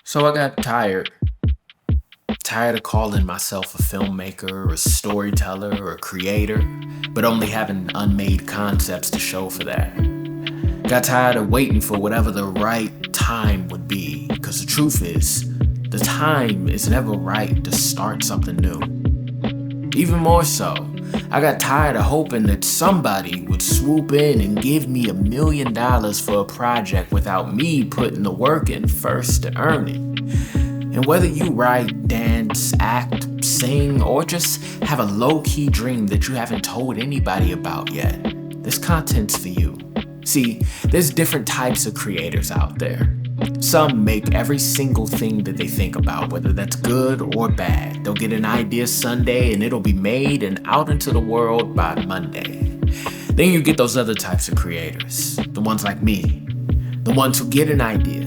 So I got tired of calling myself a filmmaker or a storyteller or a creator, but only having unmade concepts to show for that. Got tired of waiting for whatever the right time would be, because the truth is, the time is never right to start something new. Even more so, I got tired of hoping that somebody would swoop in and give me $1 million for a project without me putting the work in first to earn it. And whether you write, dance, act, sing, or just have a low-key dream that you haven't told anybody about yet, this content's for you. See, there's different types of creators out there. Some make every single thing that they think about, whether that's good or bad. They'll get an idea Sunday and it'll be made and out into the world by Monday. Then you get those other types of creators, the ones like me, the ones who get an idea,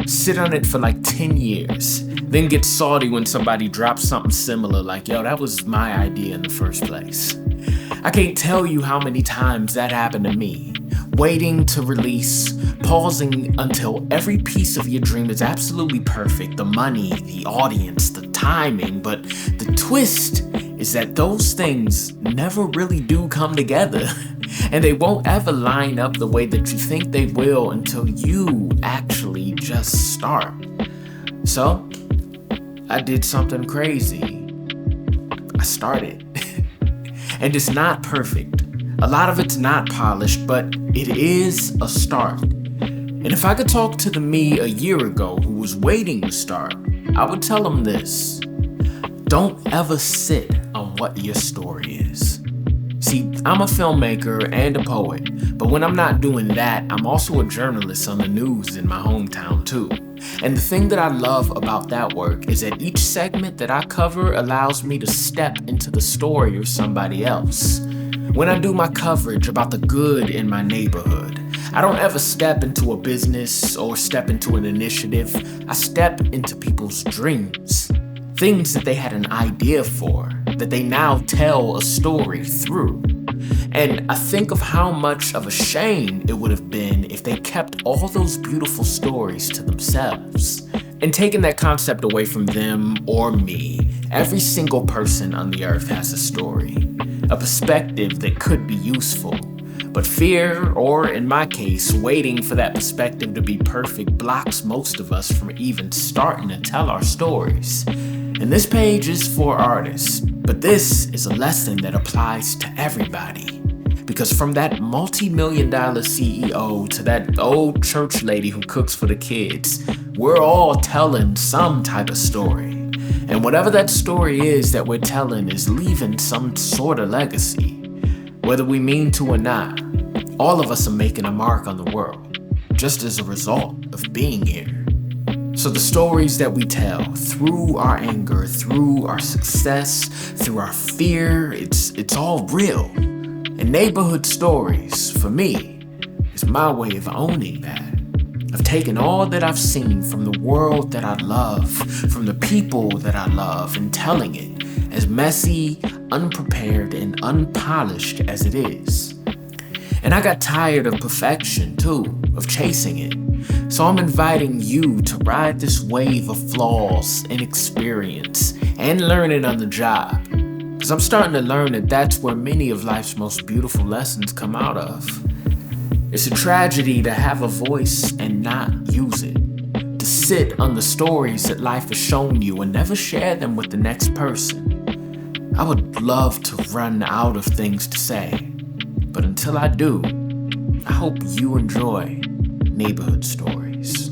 sit on it for like 10 years, then get salty when somebody drops something similar like, yo, that was my idea in the first place. I can't tell you how many times that happened to me. Waiting to release, pausing until every piece of your dream is absolutely perfect, the money, the audience, the timing, but the twist is that those things never really do come together, and they won't ever line up the way that you think they will until you actually just start. So, I did something crazy. I started. And it's not perfect. A lot of it's not polished, but it is a start. And if I could talk to the me a year ago who was waiting to start, I would tell him this. Don't ever sit on what your story is. See, I'm a filmmaker and a poet, but when I'm not doing that, I'm also a journalist on the news in my hometown too. And the thing that I love about that work is that each segment that I cover allows me to step into the story of somebody else. When I do my coverage about the good in my neighborhood, I don't ever step into a business or step into an initiative. I step into people's dreams, things that they had an idea for, that they now tell a story through. And I think of how much of a shame it would have been if they kept all those beautiful stories to themselves. And taking that concept away from them or me, every single person on the earth has a story, a perspective that could be useful. But fear, or in my case, waiting for that perspective to be perfect, blocks most of us from even starting to tell our stories. And this page is for artists, but this is a lesson that applies to everybody. Because from that multi-million-dollar CEO to that old church lady who cooks for the kids, we're all telling some type of story. And whatever that story is that we're telling is leaving some sort of legacy. Whether we mean to or not, all of us are making a mark on the world, just as a result of being here. So the stories that we tell, through our anger, through our success, through our fear, it's all real. And neighborhood stories, for me, is my way of owning that. Of taking all that I've seen from the world that I love, from the people that I love, and telling it as messy, unprepared, and unpolished as it is. And I got tired of perfection, too, of chasing it. So I'm inviting you to ride this wave of flaws and experience and learning on the job. Because I'm starting to learn that that's where many of life's most beautiful lessons come out of. It's a tragedy to have a voice and not use it. To sit on the stories that life has shown you and never share them with the next person. I would love to run out of things to say. But until I do, I hope you enjoy Neighborhood Stories.